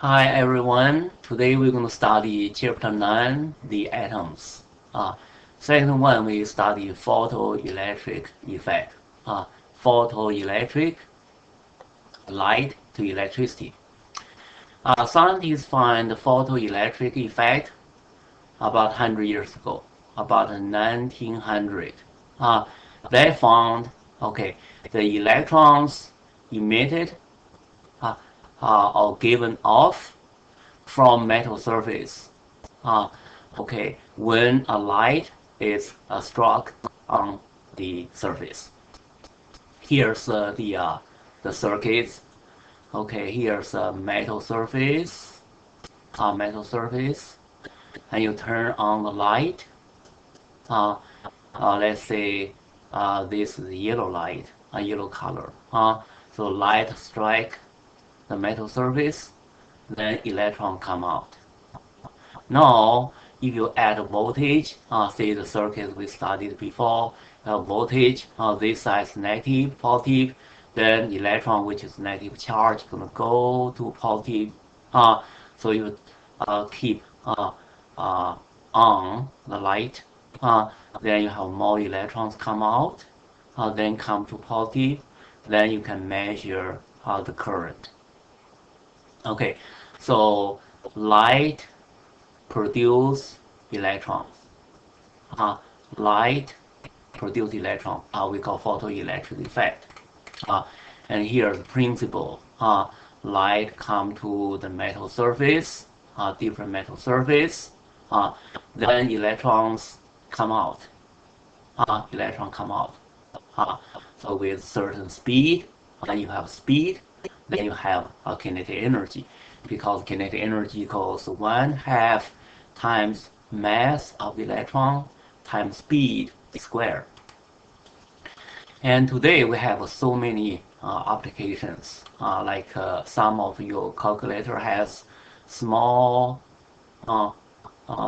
Hi everyone. Today we're going to study chapter 9, the atoms. Uh, Second one we study photoelectric effect. Photoelectric, light to electricity. Scientists find the photoelectric effect about 100 years ago, about 1900. Uh, they found, okay, the electrons emitted uh, or given off from metal surface. Uh, okay, when a light is struck on the surface. Here's the circuits. Okay, here's a metal surface, and you turn on the light. Uh, let's say this is yellow light, a yellow color. So light strike the metal surface, then electron come out. Now, if you add voltage, say the circuit we studied before, voltage, this side is negative, positive, then electron, which is negative charge, gonna go to positive. So you keep on the light, then you have more electrons come out, then come to positive, then you can measure the current. Okay, so light produce electrons. Uh, Light produce electron. We call photoelectric effect. Uh, and here the principle. Light come to the metal surface, different metal surface. Uh, then electrons come out. Electron come out. Uh, so with certain speed, then you have speed, then you have kinetic energy, because kinetic energy equals 1/2 times mass of electron times speed squared. And today we have so many applications, like some of your calculator has small uh,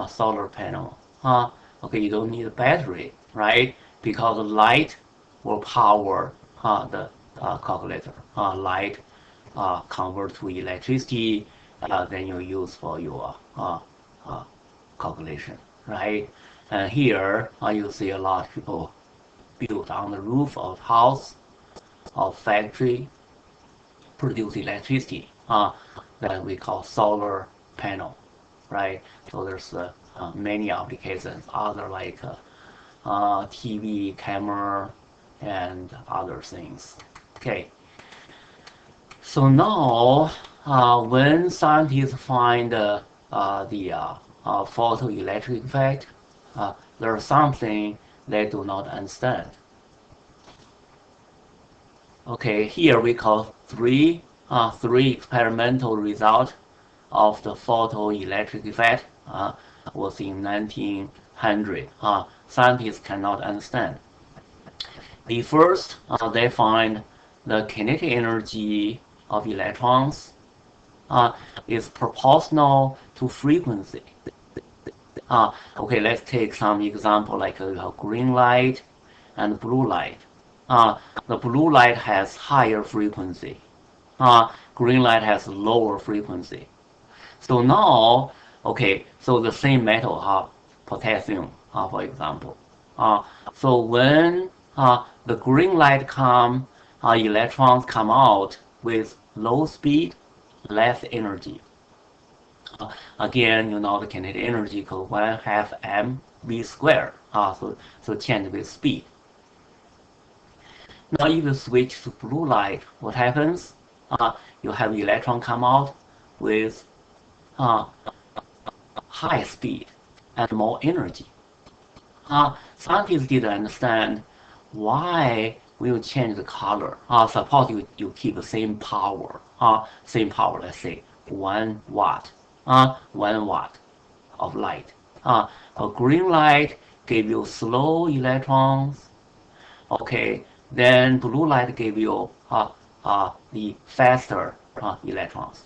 solar panel. Okay, you don't need a battery, right? Because light will power the calculator. Light convert to electricity, then you use for your uh, calculation, right? And here you see a lot of people build on the roof of house, of factory, produce electricity. That we call solar panel, right? So there's many applications, other like TV, camera, and other things. Okay, so now when scientists find the photoelectric effect, there's something they do not understand. Okay, here we call three experimental results of the photoelectric effect was in 1900. Scientists cannot understand. The first, they find the kinetic energy of electrons is proportional to frequency. Okay, let's take some example like green light and blue light. The blue light has higher frequency. Green light has lower frequency. So now, okay, so the same metal, potassium, for example. So when the green light come, electrons come out with low speed, less energy. Again, you know the kinetic energy equals 1/2 mv squared. So change with speed. Now if you switch to blue light, what happens? You have electron come out with uh, high speed and more energy. Scientists didn't understand why we will change the color. Suppose you keep the same power, let's say 1 watt, 1 watt of light. A green light give you slow electrons. Okay, then blue light give you the faster electrons.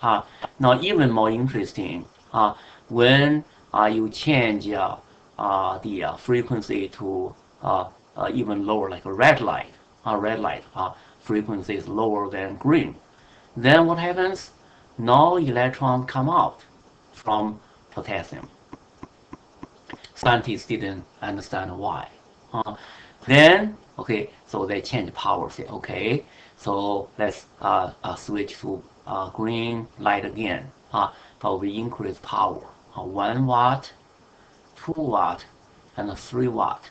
Now even more interesting, when you change the frequency to even lower, like a red light, frequency is lower than green. Then what happens? no electron come out from potassium. Scientists didn't understand why. Then, okay, so they change power. Say, okay, so let's switch to green light again. But we increase power. 1 watt, 2 watt, and 3 watt.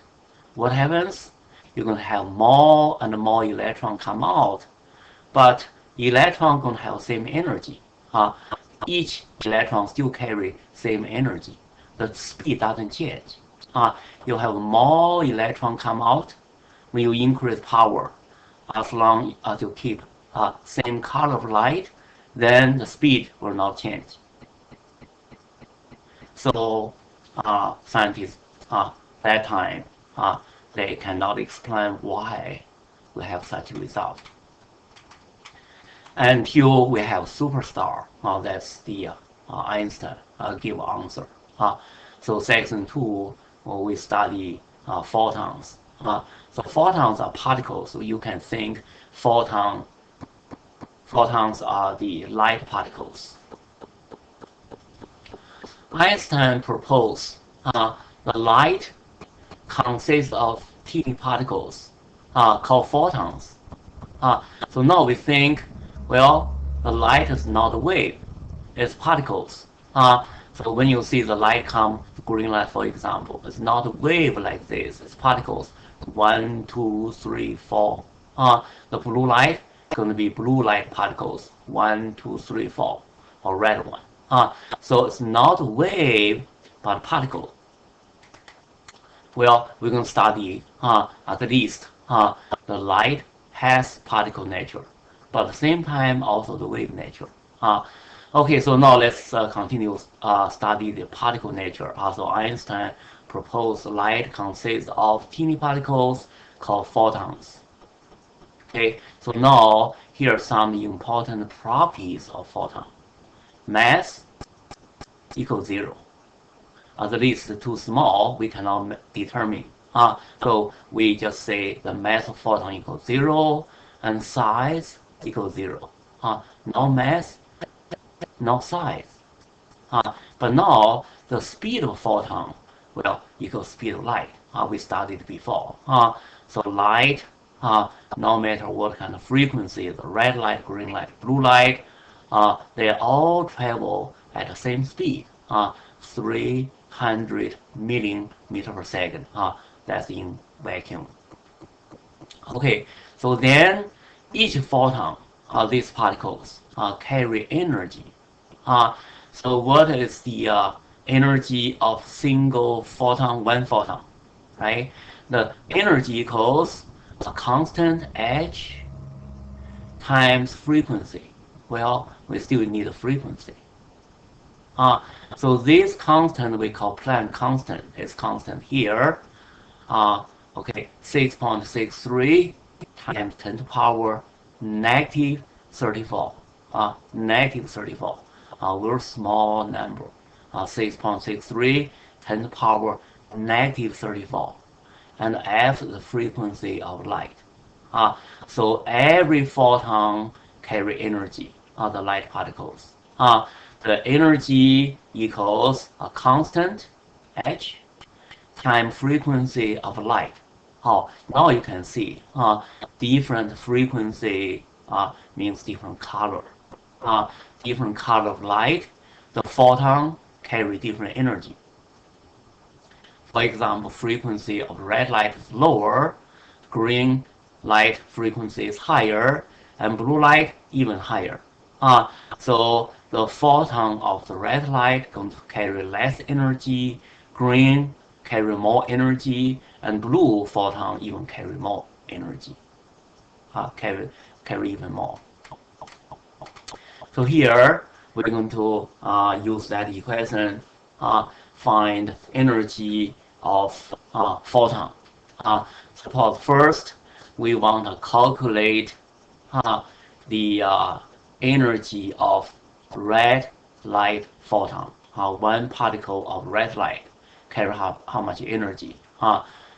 What happens? You're going to have more and more electron come out, but electron going to have same energy. Each electron still carry same energy. The speed doesn't change. You have more electron come out when you increase power. As long as you keep same color of light, then the speed will not change. So scientists that time they cannot explain why we have such a result until we have superstar. That's the Einstein give answer. So section 2, we study photons. So photons are particles. So you can think photons are the light particles. Einstein proposed the light consists of teeny particles called photons. So now we think, well, the light is not a wave, it's particles. So when you see the light come, green light for example, it's not a wave like this, it's particles. 1, 2, 3, 4. The blue light is going to be blue light particles. 1, 2, 3, 4, or red one. So it's not a wave, but particle. Well, we're going to study at least the light has particle nature, but at the same time also the wave nature. Okay, so now let's continue study the particle nature. So Einstein proposed light consists of teeny particles called photons. Okay, so now here are some important properties of photon. Mass equals 0. At least too small, we cannot determine. So we just say the mass of photon equals 0 and size equals 0. No mass, no size. But now the speed of photon, well, equals speed of light. We studied before. So light, no matter what kind of frequency, the red light, green light, blue light, they all travel at the same speed, 300 million meter per second. That's in vacuum. Okay, so then each photon, these particles, carry energy. So what is the energy of single photon, one photon, right? The energy equals a constant h times frequency. Well, we still need a frequency. So this constant we call Planck constant. It's constant here. Okay, 6.63 times 10 to the power negative 34. Negative 34. Very small number. 6.63 10 to the power negative 34. And f is the frequency of light. So every photon carry energy of the light particles. The energy equals a constant h time frequency of light. Now you can see different frequency means different color. Different color of light, the photon carry different energy. For example, frequency of red light is lower, green light frequency is higher, and blue light even higher. So the photon of the red light going to carry less energy, green carry more energy, and blue photon even carry more energy. Carry even more. So here we're going to use that equation, find energy of photon. Suppose first we want to calculate the energy of red light photon. One particle of red light carry how much energy.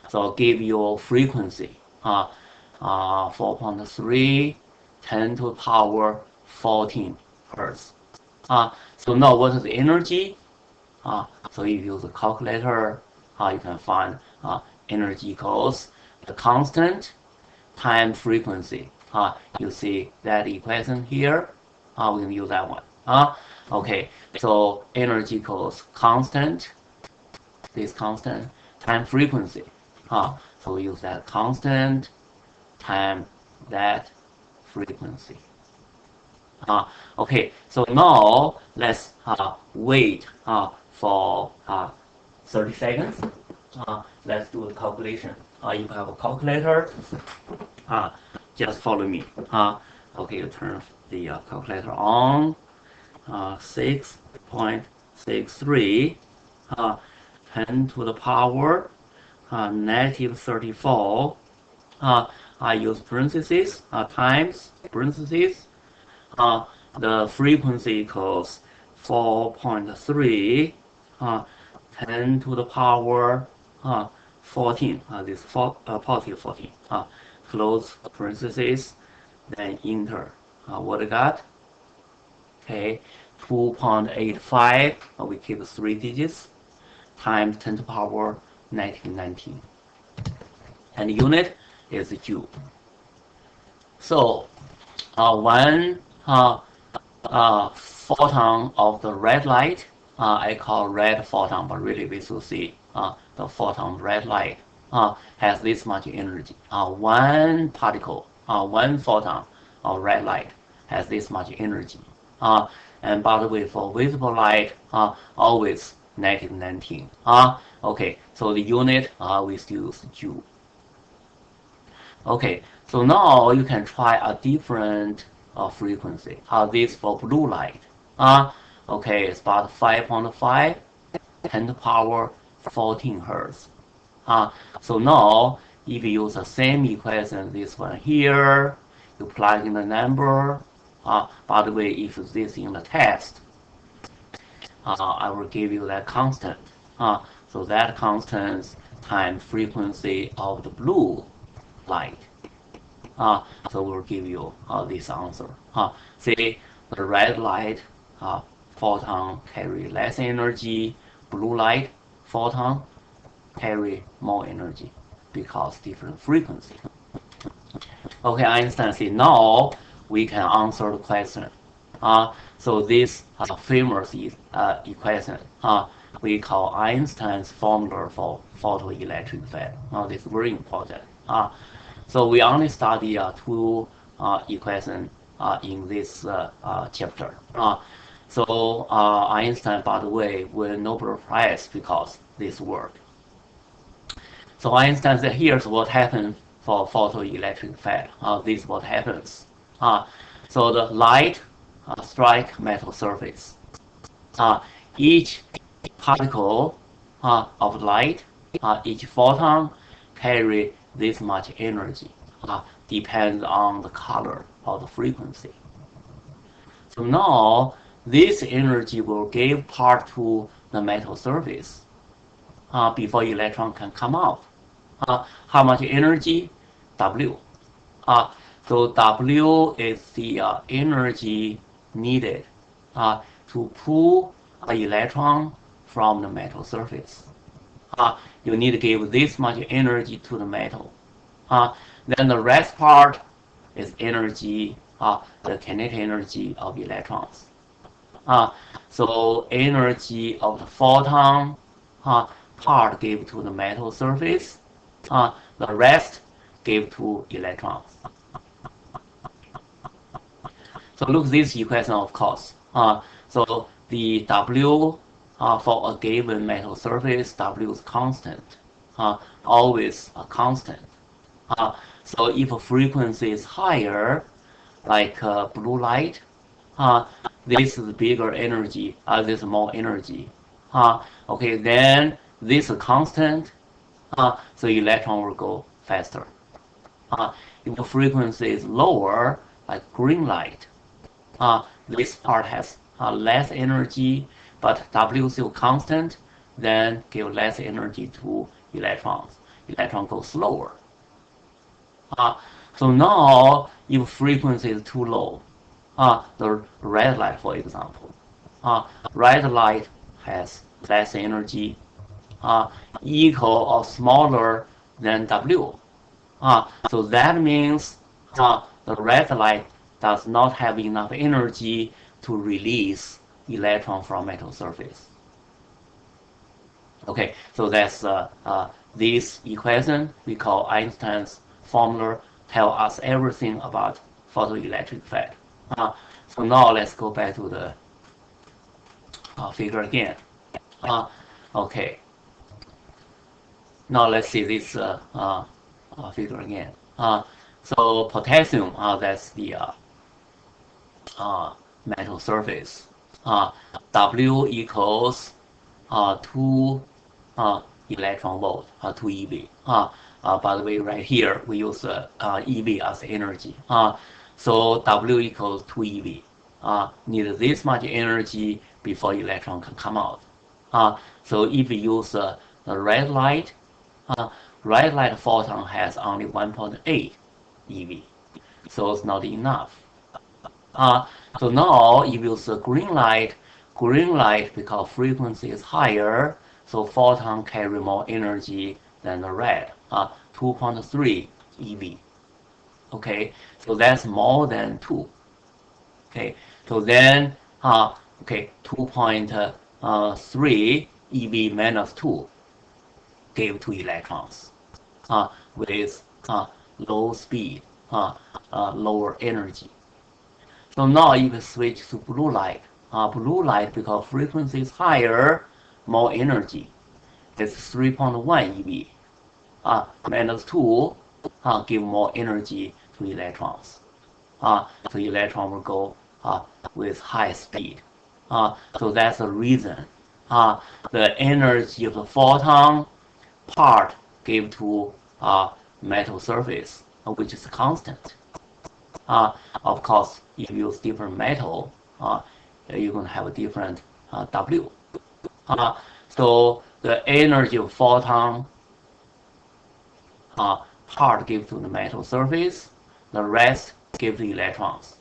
So give you frequency 4.3 10 to the power 14 hertz. So now what is the energy? So if you use a calculator, you can find energy equals the constant times frequency. You see that equation here? We can use that one. Okay, so energy equals constant, this constant, times frequency. So we use that constant times that frequency. Okay, so now let's wait for 30 seconds. Let's do the calculation. You have a calculator. Just follow me. Okay, you turn the calculator on. 6.63, 10 to the power negative 34. I use parentheses times parentheses. The frequency equals 4.3, 10 to the power 14. This positive 14. Close parentheses, then enter. What I got? Okay, 2.85. We keep 3 digits times 10 to the power negative 19. And the unit is joule. So one photon of the red light, I call red photon, but really we should see the photon red light has this much energy. One particle, one photon of red light has this much energy. And by the way, for visible light, always negative 19. Okay, so the unit we still use joule. Okay, so now you can try a different frequency. This for blue light. Okay, it's about 5.5, 10 to the power 14 hertz. So now, if you use the same equation, this one here, you plug in the number. By the way, if this in the test, I will give you that constant. So that constant times frequency of the blue light. So we'll give you this answer. See, the red light photon carry less energy, blue light photon carry more energy because different frequency. Okay, Einstein said now we can answer the question. So this famous equation we call Einstein's formula for photoelectric effect. This is very important. So we only study two equations in this chapter. So Einstein, by the way, won Nobel Prize because this work. So Einstein said, here's what happened for photoelectric effect. This is what happens. So the light strike metal surface. Each particle of light, each photon carry this much energy. Depends on the color or the frequency. So now this energy will give part to the metal surface before electron can come out. How much energy? W. So W is the energy needed to pull an electron from the metal surface. You need to give this much energy to the metal. Then the rest part is energy, the kinetic energy of electrons. So energy of the photon part give to the metal surface, the rest give to electrons. So look at this equation, of course. So the W for a given metal surface, W is constant, always a constant. So if a frequency is higher, like blue light, this is bigger energy, this is more energy. Okay, then this is constant, so electron will go faster. If the frequency is lower, like green light, this part has less energy, but W is still constant, then give less energy to electrons. Electron goes slower. So now, if frequency is too low, the red light, for example, Red light has less energy, equal or smaller than W. So that means the red light does not have enough energy to release electron from metal surface. Okay, so that's this equation we call Einstein's formula tell us everything about photoelectric effect. So now let's go back to the figure again. Okay, now let's see this figure again. So potassium, that's the metal surface. W equals 2 electron volt, 2 eV. By the way, right here we use eV as energy. So W equals 2 eV. Need this much energy before electron can come out. So if we use the red light, red light photon has only 1.8 eV, so it's not enough. So now if you use the green light because frequency is higher, so photon carry more energy than the red, 2.3 eV. Okay, so that's more than 2. Okay, so then, okay, 2.3 eV minus 2 gave 2 electrons with low speed, lower energy. So now if we switch to blue light because frequency is higher, more energy. It's 3.1 eV. Minus 2 give more energy to electrons. So electron will go with high speed. So that's the reason. The energy of the photon part give to metal surface, which is constant. Of course, if you use different metal, you're going to have a different W. So the energy of photon part give to the metal surface, the rest give to electrons.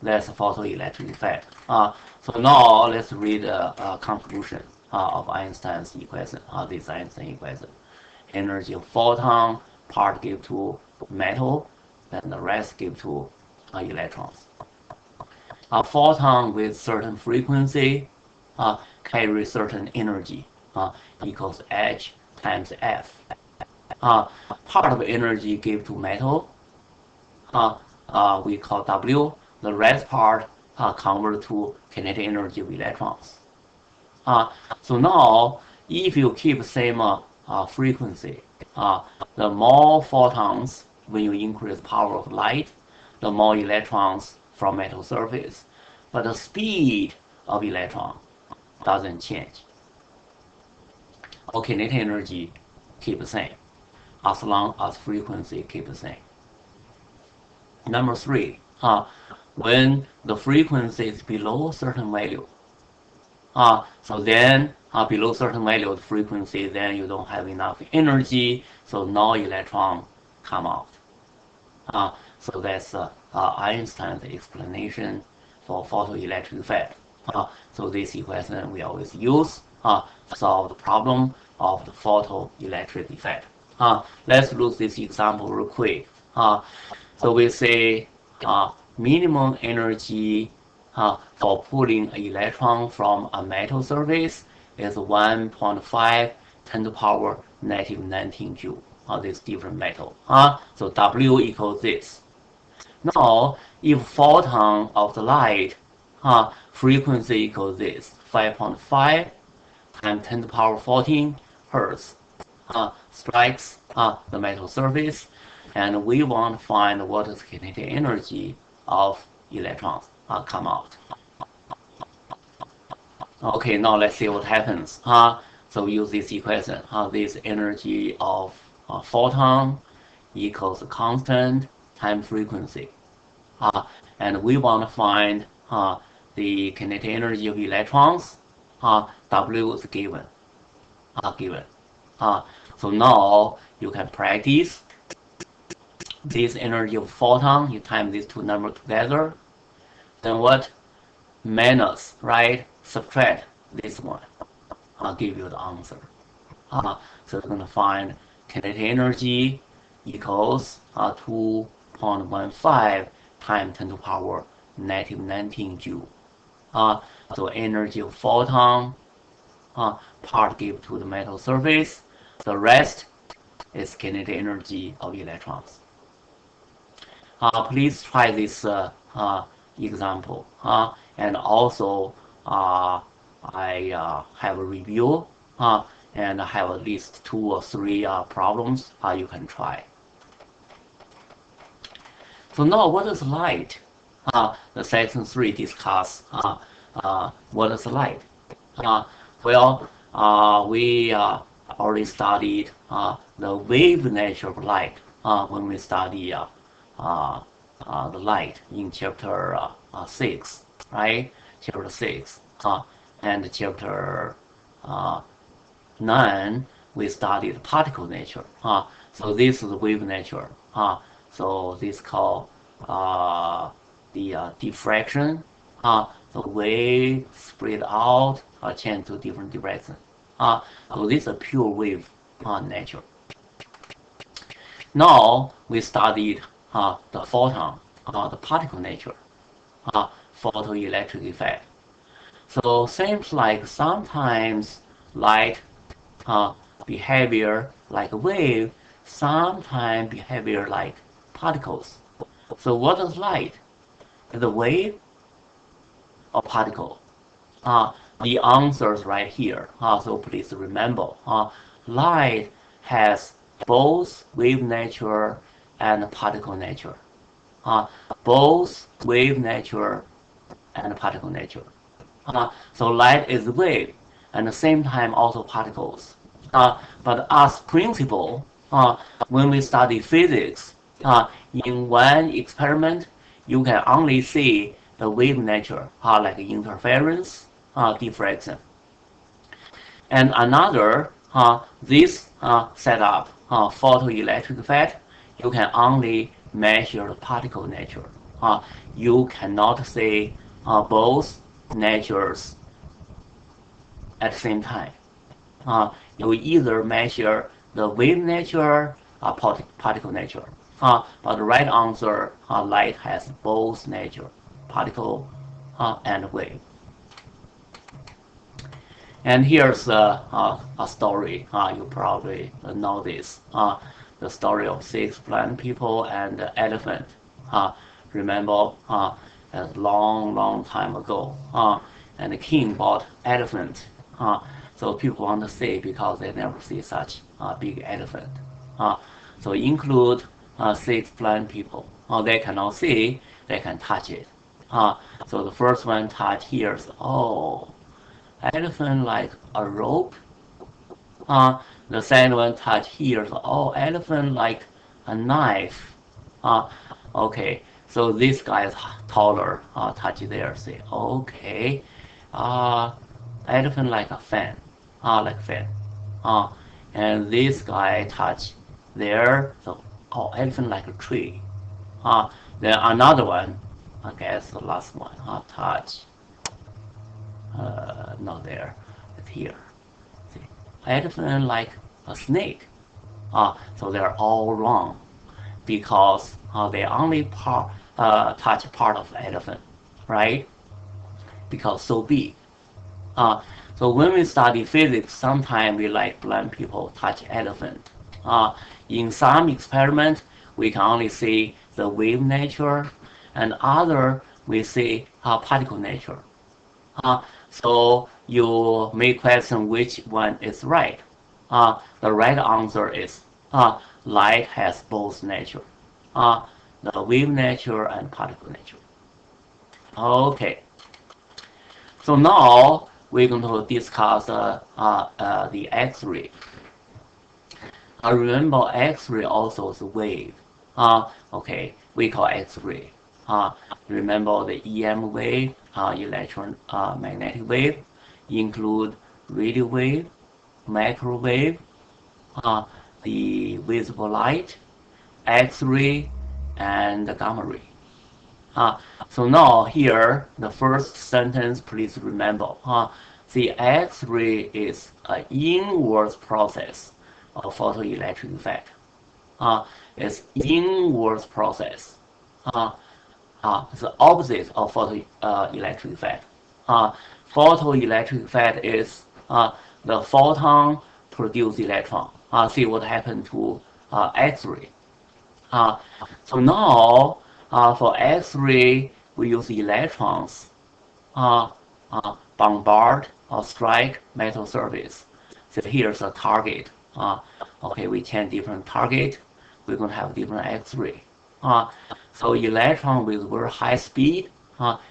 That's the photoelectric effect. So now let's read the conclusion of Einstein's equation. This Einstein equation. Energy of photon part give to metal, then the rest give to electrons. A photon with certain frequency carry certain energy equals h times f. Part of energy give to metal, we call W. The rest part convert to kinetic energy of electrons. So now, if you keep the same frequency, the more photons when you increase power of light, the more electrons from metal surface. But the speed of electron doesn't change. Or kinetic energy keep the same as long as frequency keep the same. Number 3, when the frequency is below a certain value, so then below certain value of frequency, then you don't have enough energy, so no electron come out. So that's Einstein's explanation for photoelectric effect. So this equation we always use to solve the problem of the photoelectric effect. Let's look this example real quick. So we say minimum energy for pulling an electron from a metal surface is 1.5 10 to the power negative 19 joule. This different metal. So W equals this. Now, if photon of the light frequency equals this, 5.5 times 10 to the power 14 hertz strikes the metal surface, and we want to find what is kinetic energy of electrons come out. Okay, now let's see what happens. So we use this equation. This energy of photon equals constant times frequency. And we want to find the kinetic energy of electrons. W is given. So now you can practice this energy of photon. You time these two numbers together. Then what? minus, right? Subtract this one. I'll give you the answer. So you're going to find kinetic energy equals 2.15 times 10 to the power negative 19 joule. So energy of photon part given to the metal surface. The rest is kinetic energy of electrons. Please try this example. And also, I have a review and I have at least 2 or 3 problems you can try. So now, what is light? The section 3 discuss what is light. Well, we already studied the wave nature of light when we study the light in chapter 6, right? Chapter 6. And chapter 9, we studied particle nature. So this is the wave nature. So this called the diffraction. The wave spread out, change to different directions. So this is a pure wave nature. Now we studied the photon, the particle nature, photoelectric effect. So seems like sometimes light behavior like a wave, sometimes behavior like particles. So what is light? Is a wave or particle? The answer is right here. So please remember, light has both wave nature and particle nature. Both wave nature and particle nature. So light is wave, and at the same time also particles. But as principle, when we study physics, in one experiment, you can only see the wave nature, like interference, diffraction. And another, this setup, photoelectric effect, you can only measure the particle nature. You cannot see both natures at the same time. You either measure the wave nature or particle nature. But the right answer, light has both nature, particle and wave. And here's a story. You probably know this. The story of 6 blind people and the elephant. Remember, a long time ago. And the king bought elephant. So people want to see because they never see such a big elephant. So include 6 blind people. They cannot see, they can touch it. So the first one touch here is, oh, elephant like a rope. The second one touch here is, oh, elephant like a knife. Okay, so this guy is taller, touch there, say, okay, elephant like a fan, like fan. And this guy touch there, so, oh, elephant like a tree. Then another one, I guess the last one, touch, not there, it's here. See, elephant like a snake. So they're all wrong because they only touch part of the elephant, right? Because so big. So when we study physics, sometimes we like blind people touch elephant. In some experiment, we can only see the wave nature, and other we see particle nature. So you may question which one is right. The right answer is light has both nature, the wave nature and particle nature. Okay. So now we're going to discuss the X-ray. Remember, X-ray also is a wave. Okay, we call X-ray. Remember the EM wave, electromagnetic wave, include radio wave, microwave, the visible light, X-ray, and gamma ray. Uh, so now here, the first sentence, please remember, the X-ray is an inverse process of photoelectric effect. Uh, it's inverse process. Uh, the opposite of photoelectric effect. Uh, Photoelectric effect is the photon produce electron. See what happened to X-ray. Uh, so now for X-ray, we use electrons bombard or strike metal surface. So here's a target. Okay, we change different target. We're going to have different X-ray. So electron with very high speed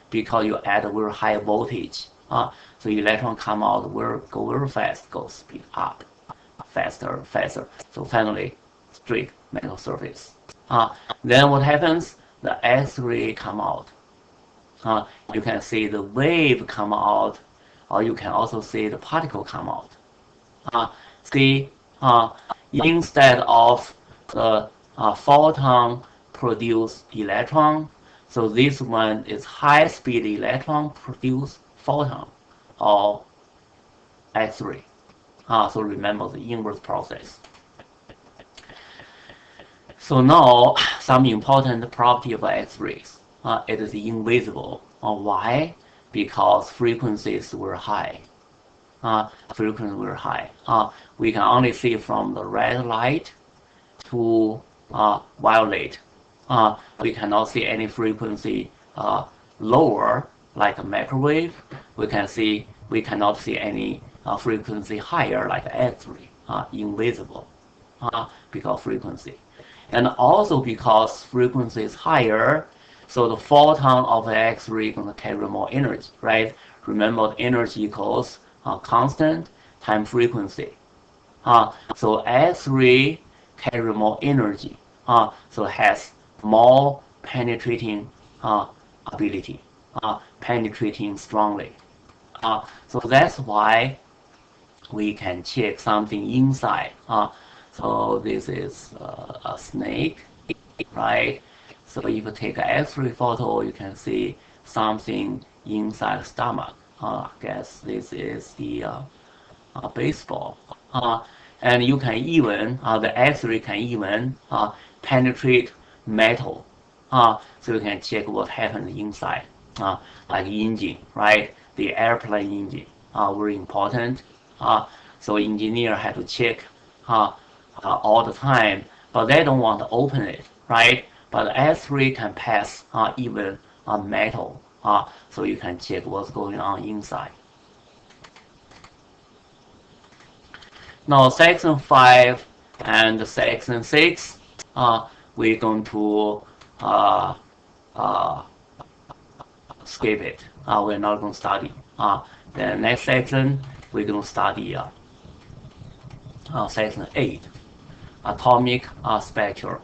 because you add a very high voltage. So electron come out go very fast, go speed up, faster, faster. So finally, strike metal surface. Then what happens? The X-ray come out. You can see the wave come out, or you can also see the particle come out. See, instead of the photon produce electron, so this one is high-speed electron produce photon or X-ray. So remember the inverse process. So now some important property of X-rays. It is invisible. Why? Because frequencies were high. Frequencies were high. We can only see from the red light to violet. We cannot see any frequency lower, like a microwave. We cannot see any frequency higher, like X-ray. Invisible because frequency. And also because frequency is higher, so the photon of the X-ray is going to carry more energy, right? Remember, energy equals constant time frequency. So X-ray carry more energy, so it has more penetrating ability, penetrating strongly. So that's why we can check something inside. So this is a snake, right? So if you take an X-ray photo, you can see something inside the stomach. I guess this is the baseball. And you can even, the X-ray can even penetrate metal. So you can check what happened inside, like engine, right? The airplane engine, very important. So engineer have to check all the time, but they don't want to open it, right? But X-ray can pass even metal, so you can check what's going on inside. Now section 5 and section 6, we're going to skip it. We're not going to study. The next section, we're going to study section 8, atomic spectrum.